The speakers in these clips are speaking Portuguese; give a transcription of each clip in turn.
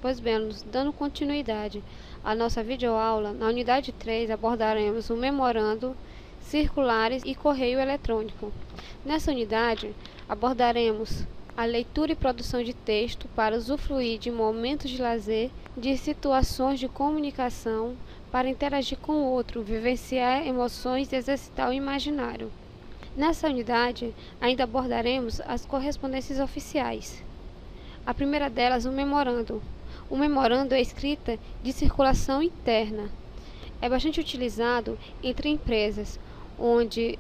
Pois bem, alunos, dando continuidade à nossa videoaula, na unidade 3 abordaremos o memorando, circulares e correio eletrônico. Nessa unidade, abordaremos a leitura e produção de texto para usufruir de momentos de lazer, de situações de comunicação, para interagir com o outro, vivenciar emoções e exercitar o imaginário. Nessa unidade, ainda abordaremos as correspondências oficiais. A primeira delas, o memorando. O memorando é a escrita de circulação interna. É bastante utilizado entre empresas, onde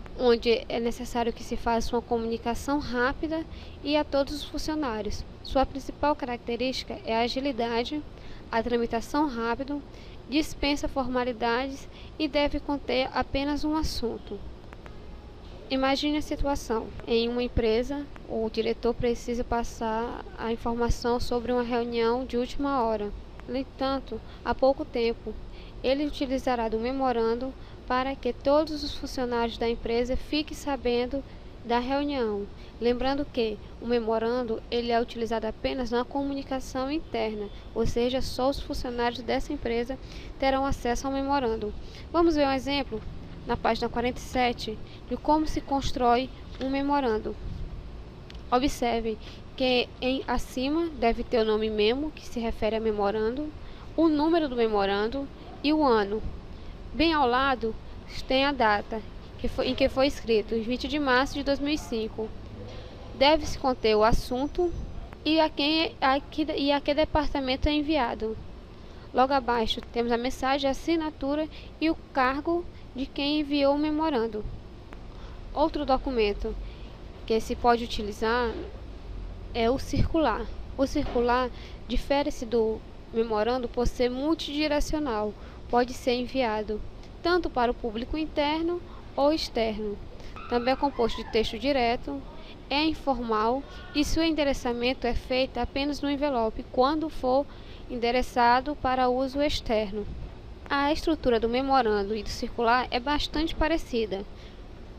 é necessário que se faça uma comunicação rápida e a todos os funcionários. Sua principal característica é a agilidade, a tramitação rápida, dispensa formalidades e deve conter apenas um assunto. Imagine a situação. Em uma empresa, o diretor precisa passar a informação sobre uma reunião de última hora. No entanto, há pouco tempo, ele utilizará do memorando para que todos os funcionários da empresa fiquem sabendo da reunião. Lembrando que o memorando ele é utilizado apenas na comunicação interna, ou seja, só os funcionários dessa empresa terão acesso ao memorando. Vamos ver um exemplo? Na página 47, de como se constrói um memorando. Observe que acima deve ter o nome memo, que se refere a memorando, o número do memorando e o ano. Bem ao lado tem a data em que foi escrito, 20 de março de 2005. Deve-se conter o assunto e a que departamento é enviado. Logo abaixo temos a mensagem, a assinatura e o cargo de quem enviou o memorando. Outro documento que se pode utilizar é o circular. O circular difere-se do memorando por ser multidirecional. Pode ser enviado tanto para o público interno ou externo. Também é composto de texto direto, é informal e seu endereçamento é feito apenas no envelope quando for endereçado para uso externo. A estrutura do memorando e do circular é bastante parecida,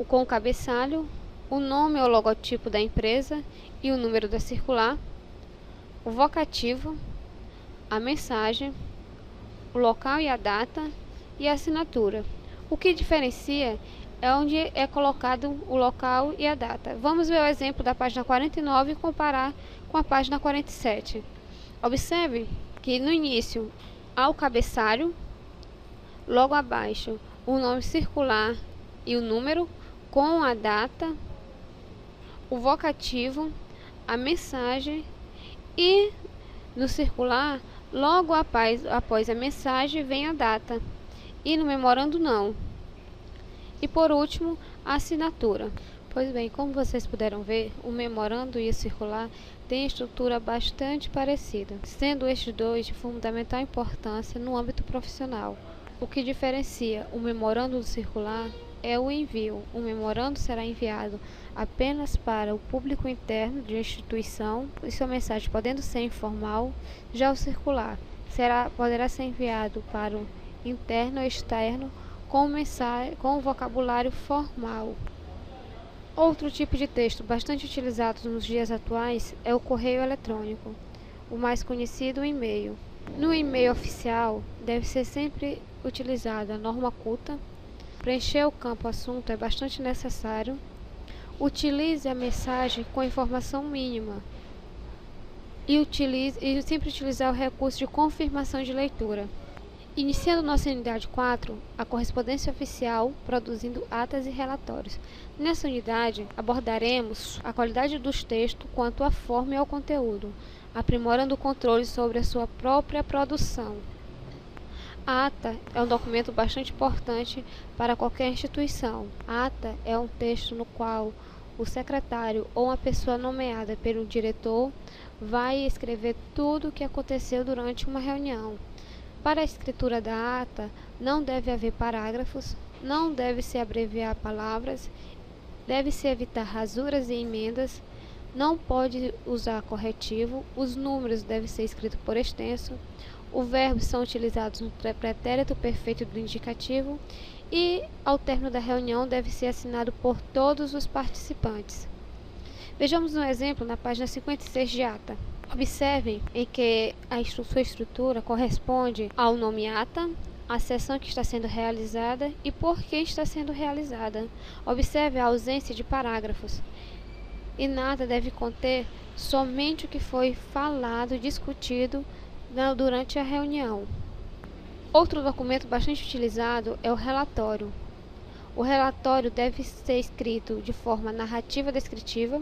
com o cabeçalho, o nome ou logotipo da empresa e o número da circular, o vocativo, a mensagem, o local e a data e a assinatura. O que diferencia é onde é colocado o local e a data. Vamos ver o exemplo da página 49 e comparar com a página 47. Observe que no início há o cabeçalho, logo abaixo o nome circular e o número com a data, o vocativo, a mensagem e no circular, logo após a mensagem vem a data e no memorando não. E por último, a assinatura. Pois bem, como vocês puderam ver, o memorando e o circular têm estrutura bastante parecida, sendo estes dois de fundamental importância no âmbito profissional. O que diferencia o memorando do circular é o envio. O memorando será enviado apenas para o público interno de instituição e sua mensagem podendo ser informal. Já o circular poderá ser enviado para o interno ou externo com vocabulário formal. Outro tipo de texto bastante utilizado nos dias atuais é o correio eletrônico, o mais conhecido, o e-mail. No e-mail oficial, deve ser sempre utilizada a norma culta. Preencher o campo assunto é bastante necessário. Utilize a mensagem com informação mínima. E sempre utilizar o recurso de confirmação de leitura. Iniciando nossa unidade 4, a correspondência oficial, produzindo atas e relatórios. Nessa unidade, abordaremos a qualidade dos textos quanto à forma e ao conteúdo, aprimorando o controle sobre a sua própria produção. A ata é um documento bastante importante para qualquer instituição. A ata é um texto no qual o secretário ou uma pessoa nomeada pelo diretor vai escrever tudo o que aconteceu durante uma reunião. Para a escritura da ata, não deve haver parágrafos, não deve-se abreviar palavras, deve-se evitar rasuras e emendas, não pode usar corretivo, os números devem ser escritos por extenso, os verbos são utilizados no pretérito perfeito do indicativo e, ao término da reunião, deve ser assinado por todos os participantes. Vejamos um exemplo na página 56 de ata. Observem em que sua estrutura corresponde ao nome ata, a sessão que está sendo realizada e por que está sendo realizada. Observe a ausência de parágrafos. E nada deve conter somente o que foi falado e discutido durante a reunião. Outro documento bastante utilizado é o relatório. O relatório deve ser escrito de forma narrativa descritiva,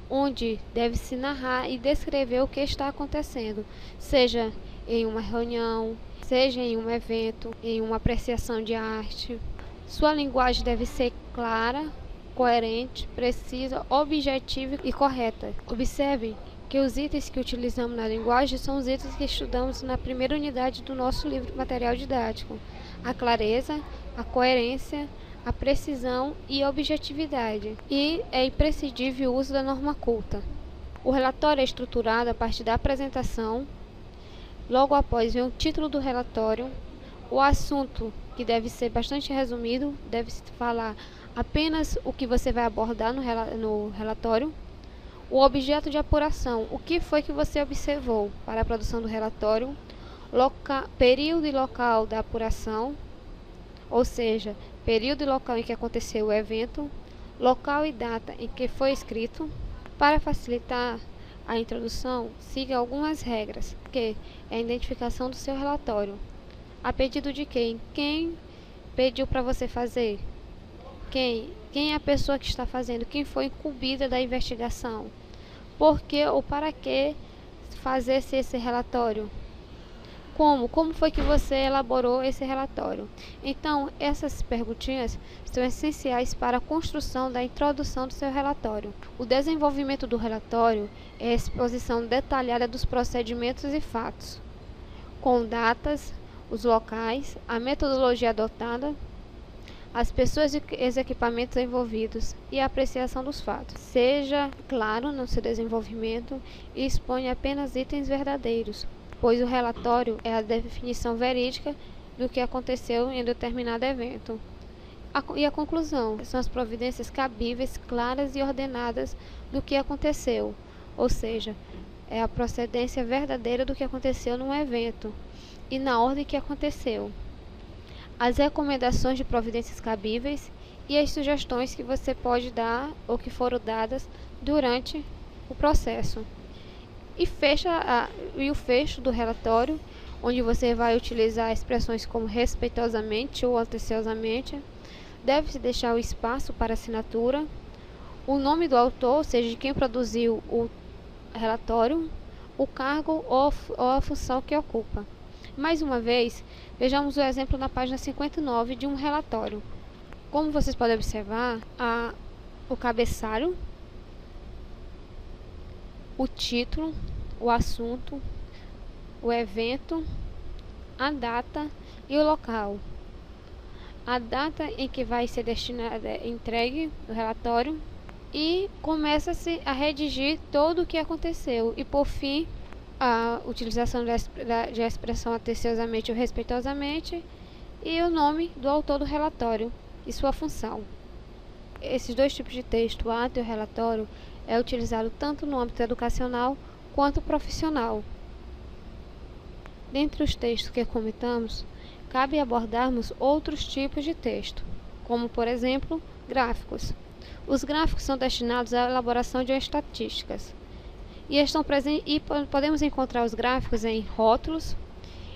onde deve-se narrar e descrever o que está acontecendo, seja em uma reunião, seja em um evento, em uma apreciação de arte. Sua linguagem deve ser clara, coerente, precisa, objetiva e correta. Observe que os itens que utilizamos na linguagem são os itens que estudamos na primeira unidade do nosso livro material didático: a clareza, a coerência, a precisão e a objetividade. E é imprescindível o uso da norma culta. O relatório é estruturado a partir da apresentação. Logo após vem o título do relatório, o assunto, que deve ser bastante resumido, deve-se falar apenas o que você vai abordar no relatório. O objeto de apuração, o que foi que você observou para a produção do relatório. Período e local da apuração, ou seja, período e local em que aconteceu o evento, local e data em que foi escrito. Para facilitar a introdução, siga algumas regras, que é a identificação do seu relatório. A pedido de quem? Quem pediu para você fazer? Quem é a pessoa que está fazendo? Quem foi incumbida da investigação? Por que ou para que fazer esse relatório? Como foi que você elaborou esse relatório? Então, essas perguntinhas são essenciais para a construção da introdução do seu relatório. O desenvolvimento do relatório é a exposição detalhada dos procedimentos e fatos, com datas, os locais, a metodologia adotada, as pessoas e os equipamentos envolvidos e a apreciação dos fatos. Seja claro no seu desenvolvimento e exponha apenas itens verdadeiros, pois o relatório é a definição verídica do que aconteceu em determinado evento. E a conclusão são as providências cabíveis, claras e ordenadas do que aconteceu, ou seja, é a procedência verdadeira do que aconteceu num evento e na ordem que aconteceu. As recomendações de providências cabíveis e as sugestões que você pode dar ou que foram dadas durante o processo. E o fecho do relatório, onde você vai utilizar expressões como respeitosamente ou atenciosamente. Deve-se deixar o espaço para assinatura, o nome do autor, ou seja, de quem produziu o relatório, o cargo ou a função que ocupa. Mais uma vez, vejamos o exemplo na página 59 de um relatório. Como vocês podem observar, o cabeçalho, o título, o assunto, o evento, a data e o local. A data em que vai ser entregue o relatório e começa-se a redigir todo o que aconteceu. E por fim, a utilização de expressão atenciosamente ou respeitosamente e o nome do autor do relatório e sua função. Esses dois tipos de texto, o ato e o relatório, é utilizado tanto no âmbito educacional quanto profissional. Dentre os textos que comentamos, cabe abordarmos outros tipos de texto, como, por exemplo, gráficos. Os gráficos são destinados à elaboração de estatísticas e podemos encontrar os gráficos em rótulos,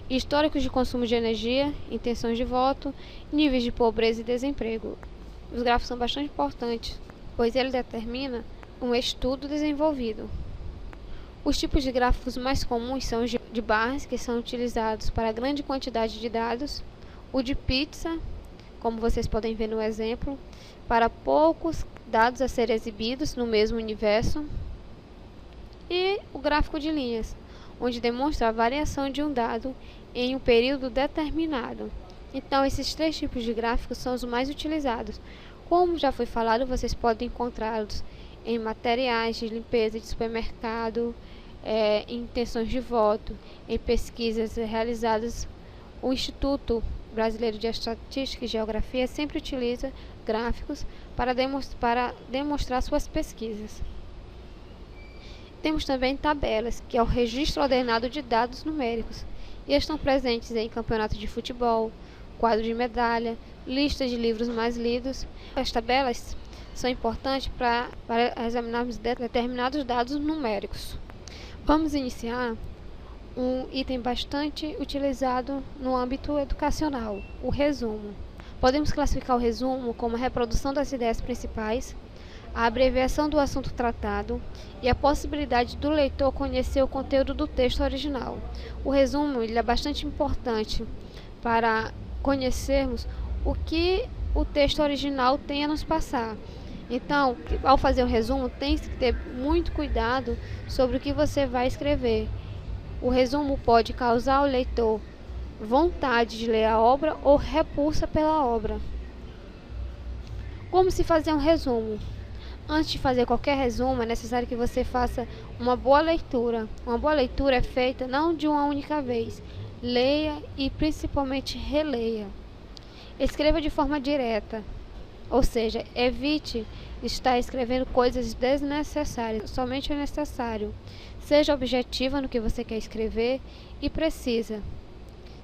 históricos de consumo de energia, intenções de voto, níveis de pobreza e desemprego. Os gráficos são bastante importantes, pois ele determina um estudo desenvolvido. Os tipos de gráficos mais comuns são os de barras, que são utilizados para grande quantidade de dados, o de pizza, como vocês podem ver no exemplo, para poucos dados a serem exibidos no mesmo universo, e o gráfico de linhas, onde demonstra a variação de um dado em um período determinado. Então, esses três tipos de gráficos são os mais utilizados. Como já foi falado, vocês podem encontrá-los em materiais de limpeza de supermercado, em intenções de voto, em pesquisas realizadas. O Instituto Brasileiro de Estatística e Geografia sempre utiliza gráficos para demonstrar suas pesquisas. Temos também tabelas, que é o registro ordenado de dados numéricos, e estão presentes em campeonatos de futebol, quadro de medalha, lista de livros mais lidos. As tabelas são importantes para examinarmos determinados dados numéricos. Vamos iniciar um item bastante utilizado no âmbito educacional, o resumo. Podemos classificar o resumo como a reprodução das ideias principais, a abreviação do assunto tratado e a possibilidade do leitor conhecer o conteúdo do texto original. O resumo ele é bastante importante para conhecermos o que o texto original tem a nos passar. Então, ao fazer o resumo, tem que ter muito cuidado sobre o que você vai escrever. O resumo pode causar ao leitor vontade de ler a obra ou repulsa pela obra. Como se fazer um resumo? Antes de fazer qualquer resumo, é necessário que você faça uma boa leitura. Uma boa leitura é feita não de uma única vez. Leia e principalmente releia. Escreva de forma direta, ou seja, evite estar escrevendo coisas desnecessárias, somente o necessário. Seja objetiva no que você quer escrever e precisa.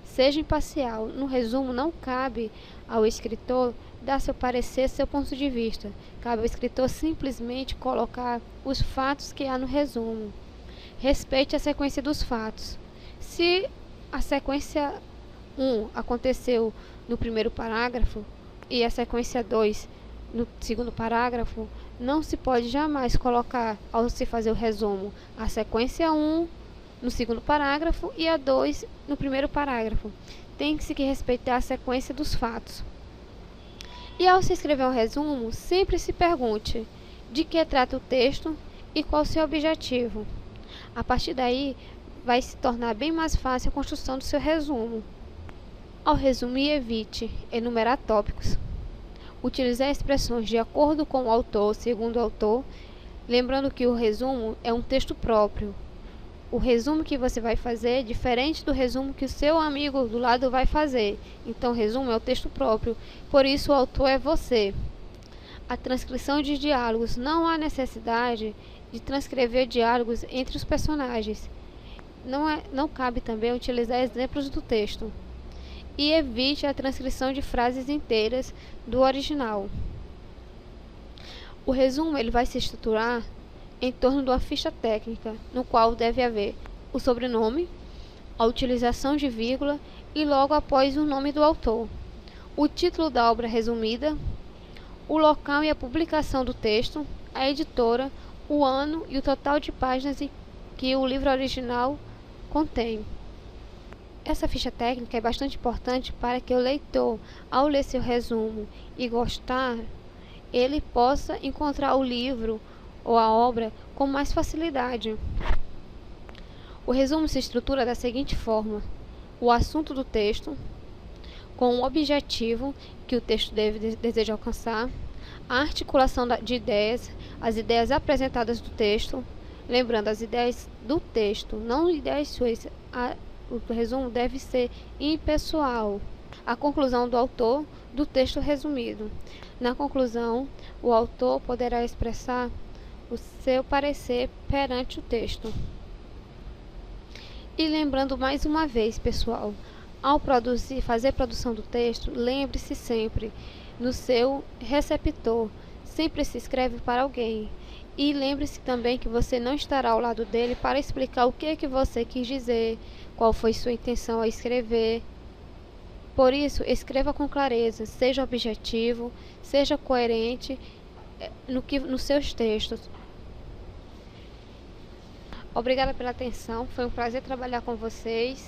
Seja imparcial. No resumo, não cabe ao escritor dar seu parecer, seu ponto de vista. Cabe ao escritor simplesmente colocar os fatos que há no resumo. Respeite a sequência dos fatos. Se a sequência 1 aconteceu no primeiro parágrafo e a sequência 2 no segundo parágrafo, não se pode jamais colocar, ao se fazer o resumo, a sequência 1 no segundo parágrafo e a 2 no primeiro parágrafo. Tem que se respeitar a sequência dos fatos. E ao se escrever um resumo, sempre se pergunte de que trata o texto e qual o seu objetivo. A partir daí, vai se tornar bem mais fácil a construção do seu resumo. Ao resumir, evite enumerar tópicos, utilizar expressões de acordo com o autor, segundo o autor, lembrando que o resumo é um texto próprio. O resumo que você vai fazer é diferente do resumo que o seu amigo do lado vai fazer. Então, o resumo é o texto próprio, por isso o autor é você. A transcrição de diálogos. Não há necessidade de transcrever diálogos entre os personagens. Não cabe também utilizar exemplos do texto. E evite a transcrição de frases inteiras do original. O resumo ele vai se estruturar em torno de uma ficha técnica, no qual deve haver o sobrenome, a utilização de vírgula e logo após o nome do autor, o título da obra resumida, o local e a publicação do texto, a editora, o ano e o total de páginas que o livro original contém. Essa ficha técnica é bastante importante para que o leitor, ao ler seu resumo e gostar, ele possa encontrar o livro ou a obra com mais facilidade. O resumo se estrutura da seguinte forma: o assunto do texto, com o objetivo que o texto deseja alcançar, a articulação de ideias, as ideias apresentadas do texto, lembrando as ideias do texto, não ideias suas. O resumo deve ser impessoal. A conclusão do autor do texto resumido. Na conclusão, o autor poderá expressar o seu parecer perante o texto. E lembrando mais uma vez, pessoal, ao fazer produção do texto, lembre-se sempre no seu receptor. Sempre se escreve para alguém. E lembre-se também que você não estará ao lado dele para explicar o que você quis dizer, qual foi sua intenção a escrever. Por isso, escreva com clareza, seja objetivo, seja coerente nos seus textos. Obrigada pela atenção, foi um prazer trabalhar com vocês.